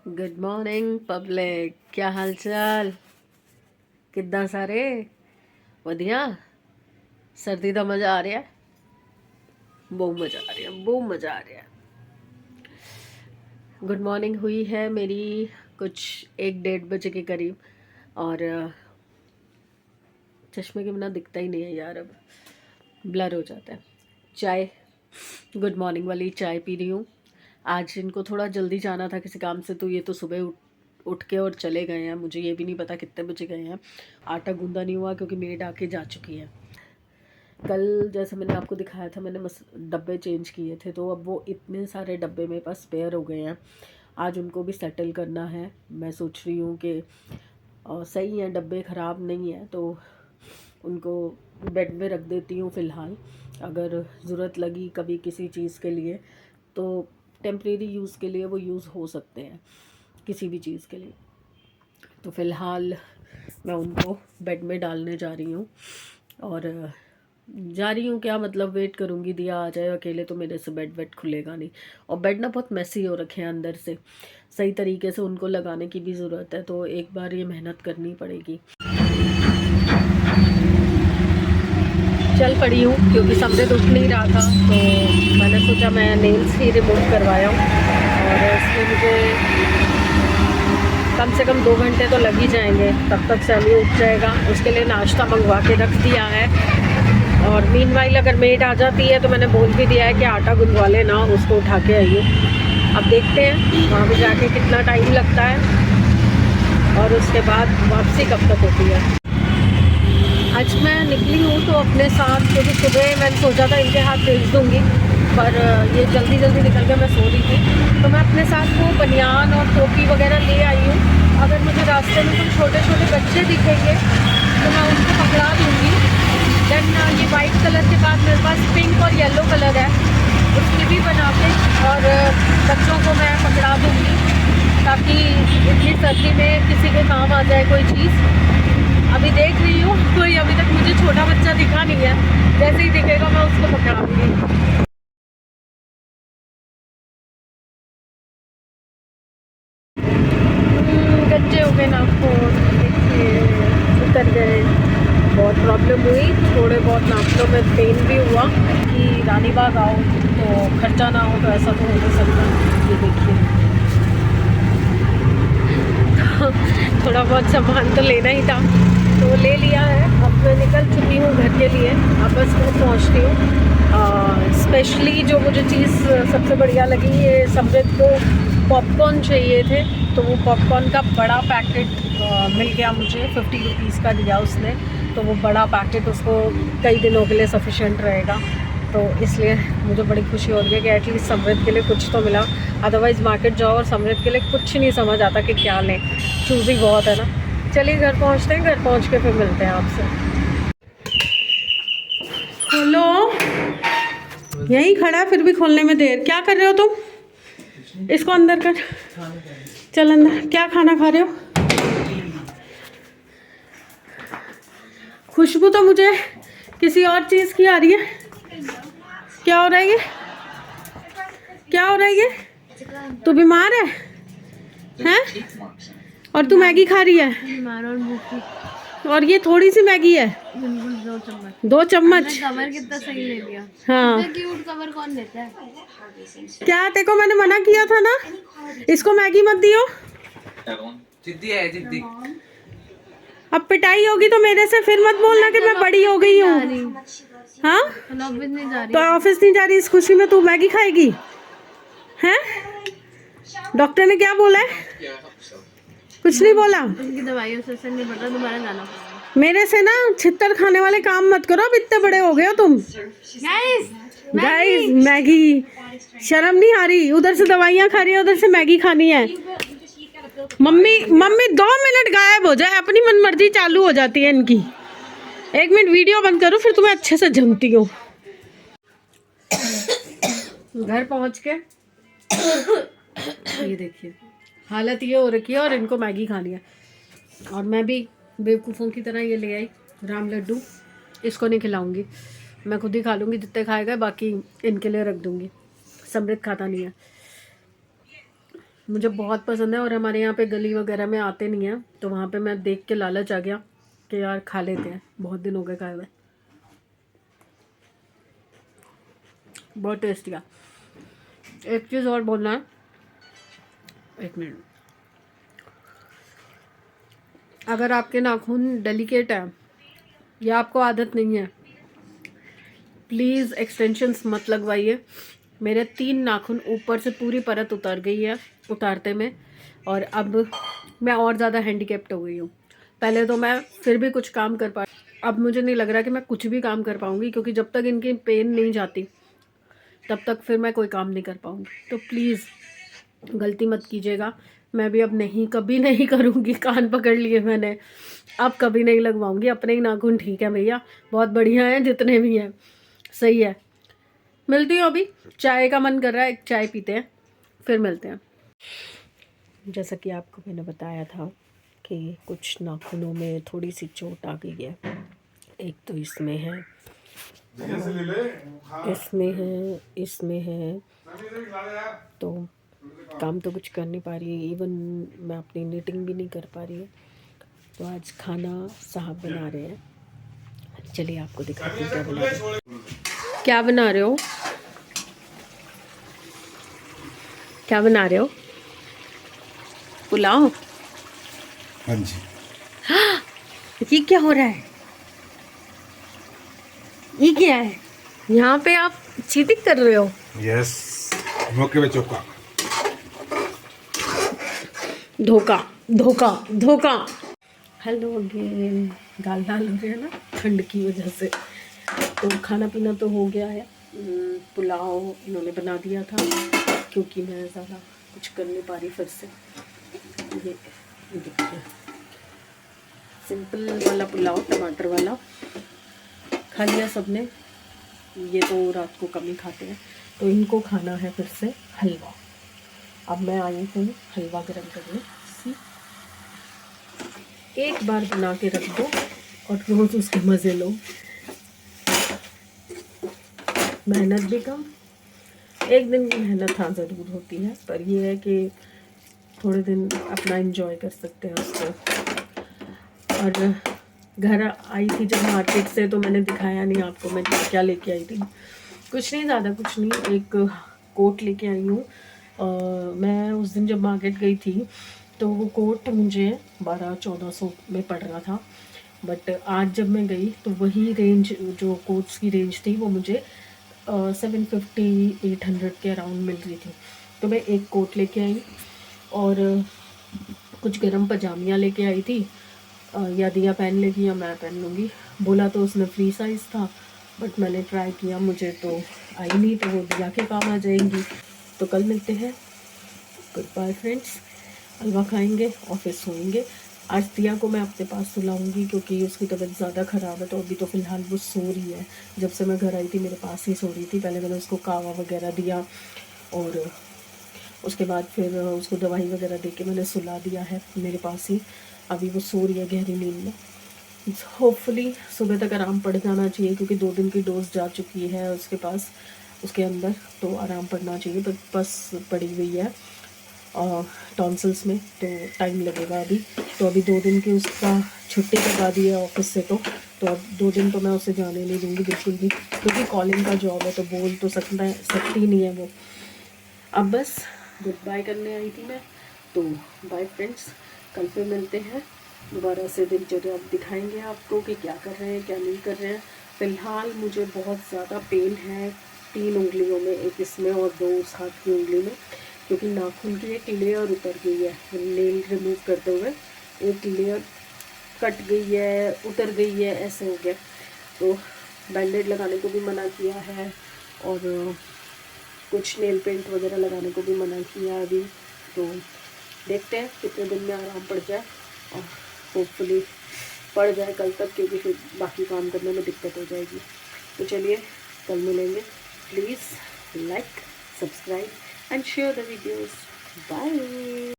Good morning public, क्या हाल चाल? कितना सारे वधिया। सर्दी का मज़ा आ रहा है, बहुत मज़ा आ रहा है, बहुत मज़ा आ रहा है। गुड मॉर्निंग हुई है मेरी कुछ 1-1:30 बजे के करीब, और चश्मे के बिना दिखता ही नहीं है यार, अब ब्लर हो जाता है। चाय, गुड मॉर्निंग वाली चाय पी रही हूँ। आज इनको थोड़ा जल्दी जाना था किसी काम से, तो ये तो सुबह उठ के और चले गए हैं। मुझे ये भी नहीं पता कितने बजे गए हैं। आटा गूंदा नहीं हुआ क्योंकि मेड आके जा चुकी है। कल जैसे मैंने आपको दिखाया था, मैंने डब्बे चेंज किए थे, तो अब वो इतने सारे डब्बे मेरे पास स्पेयर हो गए हैं। आज उनको भी सेटल करना है। मैं सोच रही हूँ कि सही है, डब्बे ख़राब नहीं है, तो उनको बेड में रख देती हूँ फ़िलहाल। अगर ज़रूरत लगी कभी किसी चीज़ के लिए तो टेम्प्रेरी यूज़ के लिए वो यूज़ हो सकते हैं, किसी भी चीज़ के लिए। तो फ़िलहाल मैं उनको बेड में डालने जा रही हूँ, और जा रही हूँ क्या मतलब, वेट करूँगी दिया आ जाए। अकेले तो मेरे से बेड वेड खुलेगा नहीं, और बेड ना बहुत मैसी हो रखे हैं अंदर से, सही तरीके से उनको लगाने की भी ज़रूरत है, तो एक बार ये मेहनत करनी पड़ेगी। चल पड़ी हूँ क्योंकि समझे उठ नहीं रहा था, तो मैंने सोचा मैं नेल्स ही रिमूव करवाया हूँ, और इसमें मुझे कम से कम 2 घंटे तो लग ही जाएंगे। तब तक सैमी उठ जाएगा, उसके लिए नाश्ता मंगवा के रख दिया है। और मीनवाइल अगर मेड आ जाती है तो मैंने बोल भी दिया है कि आटा गुंदवा लेना, उसको उठा के आइए। अब देखते हैं वहाँ पे जाके कितना टाइम लगता है, और उसके बाद वापसी कब तक होती है। आज मैं निकली हूँ तो अपने साथ, क्योंकि सुबह मैंने सोचा था इनके हाथ भेज दूँगी, पर ये जल्दी जल्दी निकल के मैं सो रही थी, तो मैं अपने साथ वो बनियान और टोपी वगैरह ले आई हूँ। अगर मुझे रास्ते में कुछ छोटे छोटे बच्चे दिखेंगे तो मैं उनको पकड़ा दूँगी। देन ये वाइट कलर के बाद मेरे पास पिंक और येलो कलर है, उसकी भी बना के और बच्चों को मैं पकड़ा दूँगी, ताकि इतनी सर्दी में किसी के काम आ जाए कोई चीज़। अभी देख रही हूँ कोई अभी तक मुझे छोटा बच्चा दिखा नहीं है, जैसे ही दिखेगा मैं उसको पकड़ाऊंगी। कच्चे हो गए नाखून, देखिए उतर गए। बहुत प्रॉब्लम हुई, थोड़े बहुत नाखूनों में पेन भी हुआ कि रानीबाग आओ तो खर्चा ना हो, तो ऐसा तो हो नहीं सकता। ये देखिए तो थोड़ा बहुत सामान तो लेना ही था, तो ले लिया है। अब मैं निकल चुकी हूँ घर के लिए, अब बस मैं पहुँचती हूँ। स्पेशली जो मुझे चीज़ सबसे बढ़िया लगी, ये समृद्ध को पॉपकॉर्न चाहिए थे, तो वो पॉपकॉर्न का बड़ा पैकेट मिल गया मुझे। 50 रुपीज़ का दिया उसने, तो वो बड़ा पैकेट उसको कई दिनों के लिए सफिशेंट रहेगा, तो इसलिए मुझे बड़ी खुशी हो रही है कि एटलीस्ट समृद्ध के लिए कुछ तो मिला। अदरवाइज़ मार्केट जाओ और समृद्ध के लिए कुछ नहीं समझ आता कि क्या लें, चूज़ी बहुत है ना। चलिए घर पहुंचते हैं, घर पहुंच के फिर मिलते हैं आपसे। खोलो, यहीं खड़ा है फिर भी खोलने में देर। क्या कर रहे हो तुम? इसको अंदर कर, चल अंदर। क्या खाना खा रहे हो? खुशबू तो मुझे किसी और चीज़ की आ रही है। क्या हो रहा है ये? क्या हो रहा है ये? तू बीमार है हैं? और तू मैगी खा रही है? और ये थोड़ी सी मैगी है, 2 चम्मच। कवर कितना सही ले लिया। हाँ, क्यूट कवर कौन देता है? क्या तेरे को मैंने मना किया था ना, इसको मैगी मत दियो। जिद्दी है, जिद्दी। अब पिटाई होगी तो मेरे से फिर मत बोलना कि मैं बड़ी हो गई हूँ। हाँ, तो ऑफिस नहीं जा रही इस खुशी में तू मैगी खाएगी हैं? डॉक्टर ने क्या बोला है? कुछ नहीं बोला। इनकी दवाइयों से असर नहीं पड़ रहा, दोबारा जाना पड़ेगा। मेरे से ना छित्तर खाने वाले काम मत करो, अब इतने बड़े हो गए हो तुम। गाइस मैगी, शर्म नहीं आ रही? उधर से दवाइयाँ खा रही है, उधर से मैगी खानी है। मम्मी मम्मी 2 मिनट गायब हो जाए, अपनी मनमर्जी चालू हो जाती है इनकी। 1 मिनट वीडियो बंद करो, फिर तुम्हें अच्छे से जमती हूँ। घर पहुँच के ये देखिए हालत ये हो रखी है, और इनको मैगी खानी है। और मैं भी बेवकूफ़ों की तरह ये ले आई राम लड्डू। इसको नहीं खिलाऊंगी, मैं खुद ही खा लूँगी, जितने खाएगा बाकी इनके लिए रख दूँगी। समृद्ध खाता नहीं है। मुझे बहुत पसंद है और हमारे यहाँ पे गली वगैरह में आते नहीं हैं, तो वहाँ पे मैं देख के लालच आ गया कि यार खा लेते हैं, बहुत दिन हो गए खाए हुए। बहुत टेस्टी है। एक चीज़ और बोलना है, एक मिनट। अगर आपके नाखून डेलिकेट है या आपको आदत नहीं है, प्लीज़ एक्सटेंशंस मत लगवाइए। मेरे 3 नाखून ऊपर से पूरी परत उतर गई है उतारते में, और अब मैं और ज़्यादा हैंडीकैप्ड हो गई हूँ। पहले तो मैं फिर भी कुछ काम कर पा, अब मुझे नहीं लग रहा कि मैं कुछ भी काम कर पाऊँगी, क्योंकि जब तक इनकी पेन नहीं जाती तब तक फिर मैं कोई काम नहीं कर पाऊँगी। तो प्लीज़ गलती मत कीजिएगा। मैं भी अब नहीं, कभी नहीं करूँगी। कान पकड़ लिए मैंने, अब कभी नहीं लगवाऊँगी। अपने ही नाखून ठीक है भैया, बहुत बढ़िया हैं जितने भी हैं, सही है। मिलती हूँ अभी, चाय का मन कर रहा है, एक चाय पीते हैं फिर मिलते हैं। जैसा कि आपको मैंने बताया था कि कुछ नाखूनों में थोड़ी सी चोट आ गई है। एक तो इसमें है, इसमें है, तो काम तो कुछ कर नहीं पा रही है। इवन मैं अपनी नीटिंग भी नहीं कर पा रही हूँ। तो आज खाना साहब बना रहे हैं, चलिए आपको दिखाती हूँ क्या बना रहे हो। क्या बना रहे हो? क्या बना रहे हो? पुलाव? हाँ जी। ये क्या हो रहा है? ये क्या है? यहाँ पे आप चीटिंग कर रहे हो? यस, मौके पे चौका। धोखा धोखा धोखा। Hello again. गाल लाल हो रही है ना ठंड की वजह से। तो खाना पीना तो हो गया है। पुलाव इन्होंने बना दिया था, क्योंकि मैं ज़्यादा कुछ कर नहीं पा रही फिर से। ये देखिए, सिंपल वाला पुलाव, टमाटर वाला खा लिया सबने। ये तो रात को कम ही खाते हैं, तो इनको खाना है फिर से हलवा। अब मैं आई हूँ हलवा गर्म करने। एक बार बना के रख दो और रोज़ उसके मज़े लो। मेहनत भी कम, एक दिन की मेहनत हाँ ज़रूर होती है, पर ये है कि थोड़े दिन अपना एंजॉय कर सकते हैं उसको। और घर आई थी जब मार्केट से, तो मैंने दिखाया नहीं आपको मैं क्या लेके आई थी। कुछ नहीं, ज़्यादा कुछ नहीं, एक कोट लेके आई हूँ। मैं उस दिन जब मार्केट गई थी तो वो कोट मुझे 1200-1400 में पड़ रहा था, बट आज जब मैं गई तो वही रेंज, जो कोट्स की रेंज थी, वो मुझे 750-800 के अराउंड मिल रही थी। तो मैं एक कोट लेके आई और कुछ गर्म पजामियाँ लेके आई थी। या दिया पहन लेगी या मैं पहन लूँगी। बोला तो उसने फ्री साइज़ था, बट मैंने ट्राई किया, मुझे तो आई नहीं, तो वो दिया के काम आ जाएंगी। तो कल मिलते हैं। Good bye friends. हलवा खाएंगे और फिर सोएंगे। आज दिया को मैं अपने पास सुलाऊंगी, क्योंकि उसकी तबीयत ज़्यादा ख़राब है। तो अभी तो फ़िलहाल वो सो रही है। जब से मैं घर आई थी मेरे पास ही सो रही थी। पहले मैंने उसको कावा वगैरह दिया और उसके बाद फिर उसको दवाई वगैरह दे के मैंने सुला दिया है मेरे पास ही। अभी वो सो रही है गहरी नींद में। होपफुली सुबह तक आराम पड़ जाना चाहिए, क्योंकि 2 दिन की डोज जा चुकी है उसके पास, उसके अंदर, तो आराम पड़ना चाहिए। तो बस पड़ी हुई है टॉन्सिल्स में, तो टाइम लगेगा अभी। तो अभी 2 दिन की उसका छुट्टी लगा दी है ऑफिस से, तो अब 2 दिन तो मैं उसे जाने नहीं दूँगी बिल्कुल भी, क्योंकि कॉलिंग का जॉब है, तो बोल तो सकती नहीं है वो। अब बस गुड बाय करने आई थी मैं, तो बाय फ्रेंड्स। कल फिर मिलते हैं दोबारा से। दिनचर्या दिखाएंगे आपको कि क्या कर रहे हैं क्या नहीं कर रहे हैं। फ़िलहाल मुझे बहुत ज़्यादा पेन है 3 उंगलियों में, एक इसमें और 2 उस हाथ की उंगली में, क्योंकि नाखून की एक लेयर उतर गई है। नेल रिमूव करते हुए एक लेयर कट गई है, उतर गई है, ऐसे हो गया। तो बैंडेड लगाने को भी मना किया है और कुछ नेल पेंट वगैरह लगाने को भी मना किया अभी। तो देखते हैं कितने दिन में आराम पड़ जाए, और होपफुली पड़ जाए कल तक, क्योंकि फिर बाकी काम करने में दिक्कत हो जाएगी। तो चलिए कल मिलेंगे। Please like, subscribe and share the videos. Bye.